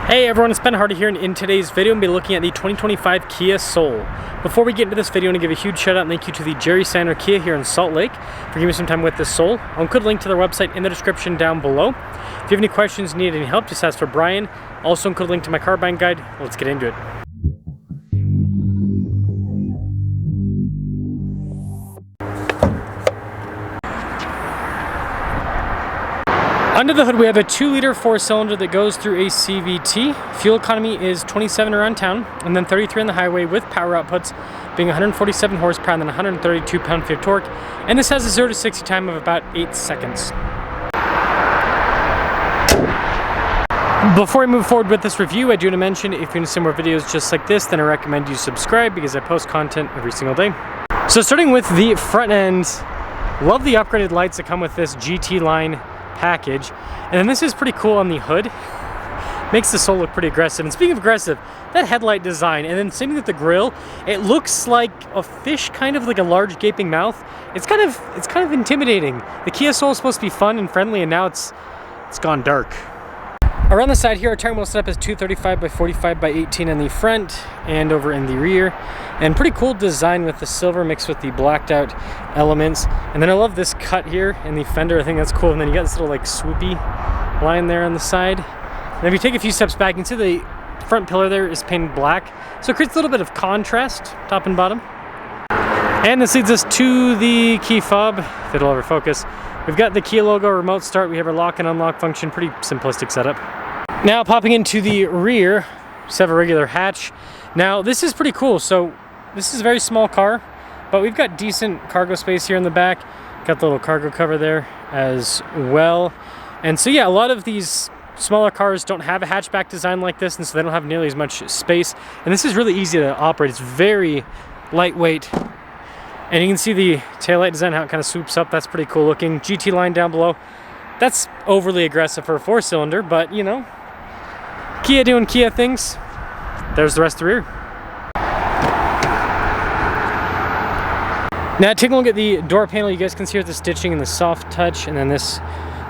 Hey everyone, it's Ben Hardy here, and in today's video I'm going to be looking at the 2025 Kia Soul. Before we get into this video, I want to give a huge shout out and thank you to the Jerry Sander Kia here in Salt Lake for giving me some time with this Soul. I'll include a link to their website in the description down below. If you have any questions, need any help, just ask for Brian. Also include a link to my car buying guide. Let's get into it. Under the hood we have a 2-liter 4-cylinder that goes through a CVT. Fuel economy is 27 around town and then 33 on the highway, with power outputs being 147 horsepower and then 132 pound-feet of torque. And this has a 0 to 60 time of about 8 seconds. Before I move forward with this review, I do want to mention if you're into similar videos just like this, then I recommend you subscribe because I post content every single day. So starting with the front end, love the upgraded lights that come with this GT line package, and then this is pretty cool on the hood. Makes the Soul look pretty aggressive. And speaking of aggressive, that headlight design, and then same with the grille, it looks like a fish, kind of like a large gaping mouth. It's kind of intimidating. The Kia Soul is supposed to be fun and friendly, and now it's gone dark. Around the side here, our tire wheel setup is 235 by 45 by 18 in the front and over in the rear. And pretty cool design with the silver mixed with the blacked out elements. And then I love this cut here in the fender. I think that's cool. And then you got this little like swoopy line there on the side. And if you take a few steps back, you can see the front pillar there is painted black. So it creates a little bit of contrast, top and bottom. And this leads us to the key fob, if it'll ever focus. We've got the Kia logo, remote start, we have our lock and unlock function, pretty simplistic setup. Now popping into the rear, just have a regular hatch. Now this is pretty cool. So this is a very small car, but we've got decent cargo space here in the back. Got the little cargo cover there as well. And so yeah, a lot of these smaller cars don't have a hatchback design like this, and so they don't have nearly as much space. And this is really easy to operate. It's very lightweight. And you can see the taillight design, how it kind of swoops up. That's pretty cool looking. GT line down below. That's overly aggressive for a 4-cylinder, but you know, Kia doing Kia things. There's the rest of the rear. Now taking a look at the door panel, you guys can see the stitching and the soft touch, and then this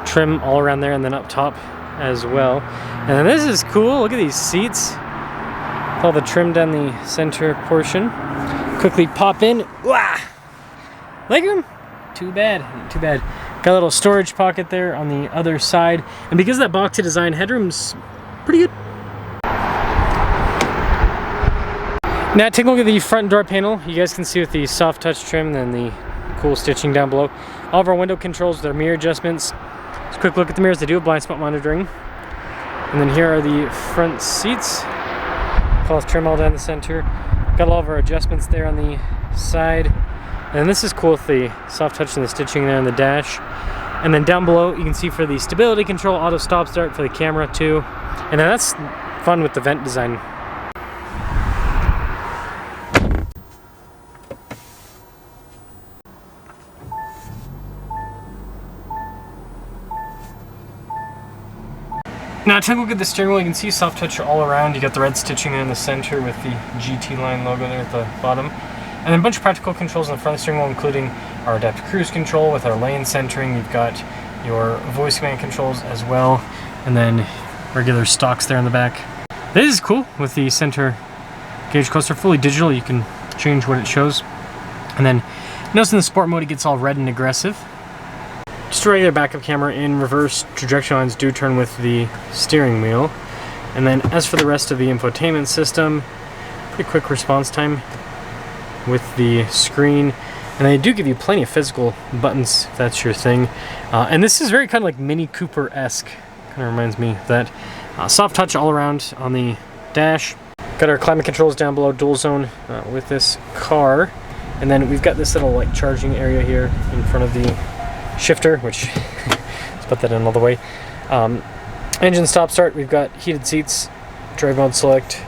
trim all around there and then up top as well. And then this is cool. Look at these seats. All the trim down the center portion. Quickly pop in. Wah! Legroom? Too bad. Got a little storage pocket there on the other side. And because of that boxy design, headroom's pretty good. Now take a look at the front door panel. You guys can see with the soft touch trim and then the cool stitching down below. All of our window controls with our mirror adjustments. Just a quick look at the mirrors. They do have blind spot monitoring. And then here are the front seats. Cloth trim all down the center. Got all of our adjustments there on the side. And this is cool with the soft touch and the stitching there on the dash. And then down below you can see for the stability control, auto stop start for the camera too. And then that's fun with the vent design. Now take a look at the steering wheel. You can see soft touch all around. You got the red stitching there in the center with the GT line logo there at the bottom. And then a bunch of practical controls on the front of the steering wheel, including our adaptive cruise control with our lane centering. You've got your voice command controls as well. And then regular stocks there in the back. This is cool with the center gauge cluster, fully digital. You can change what it shows. And then notice in the sport mode it gets all red and aggressive. Just a regular backup camera in reverse. Trajectory lines do turn with the steering wheel. And then as for the rest of the infotainment system, pretty quick response time with the screen. And they do give you plenty of physical buttons if that's your thing. And this is very kind of like Mini Cooper-esque. Kind of reminds me of that. Soft touch all around on the dash. Got our climate controls down below, dual zone with this car. And then we've got this little like charging area here in front of the shifter, which let's put that in all the way. Engine stop start, we've got heated seats, drive mode select,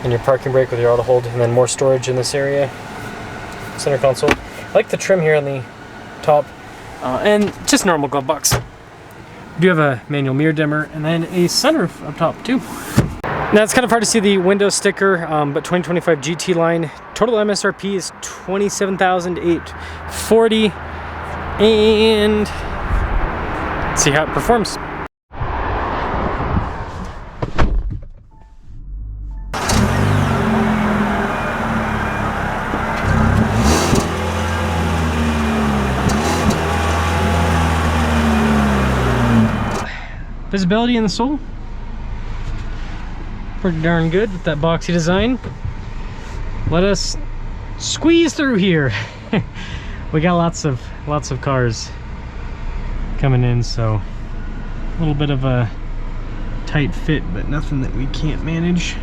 and your parking brake with your auto hold, and then more storage in this area. Center console. I like the trim here on the top, and just normal glove box. We do have a manual mirror dimmer, and then a sunroof up top too. Now it's kind of hard to see the window sticker, but 2025 GT line, total MSRP is $27,840. And let's see how it performs. Visibility in the sole, pretty darn good with that boxy design. Let us squeeze through here. We got lots of cars coming in, so a little bit of a tight fit, but nothing that we can't manage.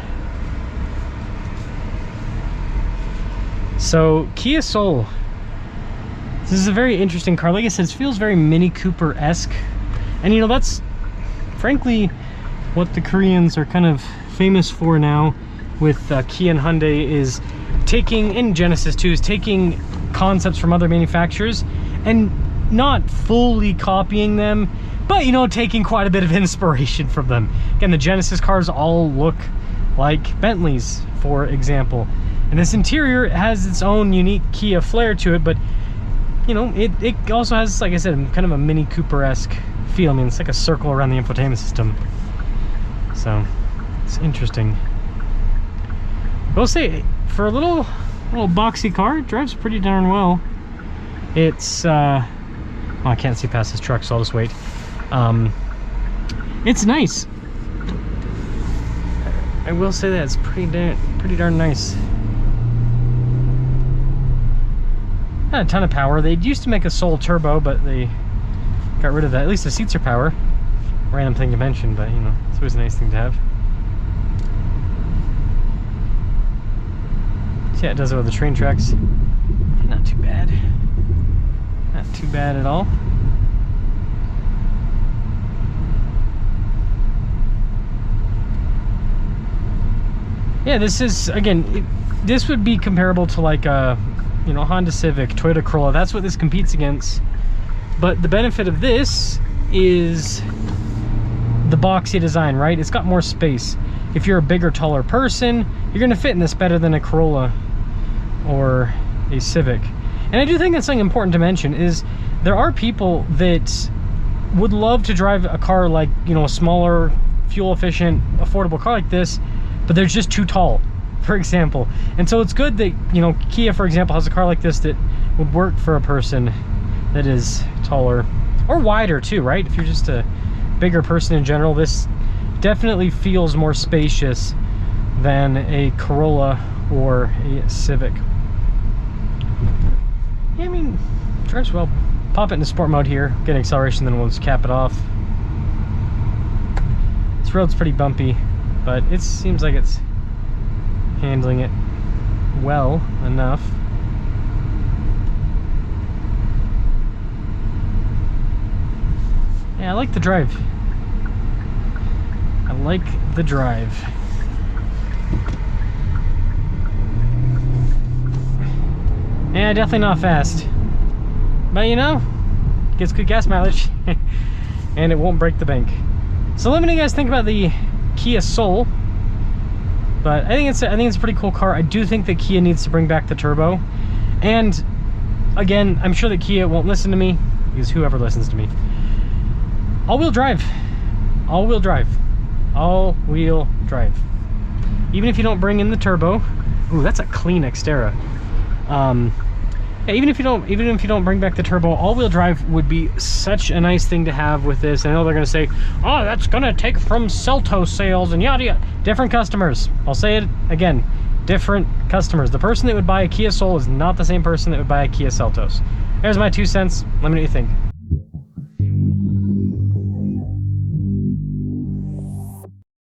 So Kia Soul, this is a very interesting car. Like I said, it feels very Mini Cooper-esque, and you know, that's frankly what the Koreans are kind of famous for now with Kia and Hyundai, is taking, in Genesis too, is taking concepts from other manufacturers and not fully copying them, but you know, taking quite a bit of inspiration from them. Again, the Genesis cars all look like Bentleys, for example, and this interior has its own unique Kia flair to it, but you know, it also has, like I said, kind of a Mini Cooper-esque feel. I mean, it's like a circle around the infotainment system, so it's interesting. I will say, for a little boxy car, it drives pretty darn well. It's well, I can't see past this truck, so I'll just wait. It's nice. I will say that it's pretty darn nice. Not a ton of power. They used to make a Soul Turbo, but they got rid of that. At least the seats are power. Random thing to mention, but you know, it's always a nice thing to have. So yeah, it does it with the train tracks. Not too bad. Not too bad at all. Yeah, this is, again, this would be comparable to like a, you know, Honda Civic, Toyota Corolla. That's what this competes against. But the benefit of this is the boxy design, right? It's got more space. If you're a bigger, taller person, you're gonna fit in this better than a Corolla or a Civic. And I do think that's something important to mention, is there are people that would love to drive a car like, you know, a smaller, fuel efficient, affordable car like this, but they're just too tall, for example. And so it's good that, you know, Kia, for example, has a car like this that would work for a person that is taller or wider too, right? If you're just a bigger person in general, this definitely feels more spacious than a Corolla or a Civic. Yeah, I mean, drives well. Pop it into sport mode here, get acceleration, then we'll just cap it off. This road's pretty bumpy, but it seems like it's handling it well enough. Yeah, I like the drive. I like the drive. Yeah, definitely not fast, but you know, gets good gas mileage and it won't break the bank. So let me know what you guys think about the Kia Soul. But I think it's a pretty cool car. I do think that Kia needs to bring back the turbo, and again, I'm sure that Kia won't listen to me, because whoever listens to me. All-wheel drive. All-wheel drive. All-wheel drive. Even if you don't bring in the turbo. Ooh, that's a clean Xterra. Yeah, even if you don't bring back the turbo, all-wheel drive would be such a nice thing to have with this. I know they're gonna say, oh, that's gonna take from Seltos sales and yada yada. Different customers. I'll say it again, different customers. The person that would buy a Kia Soul is not the same person that would buy a Kia Seltos. There's my 2 cents. Let me know what you think.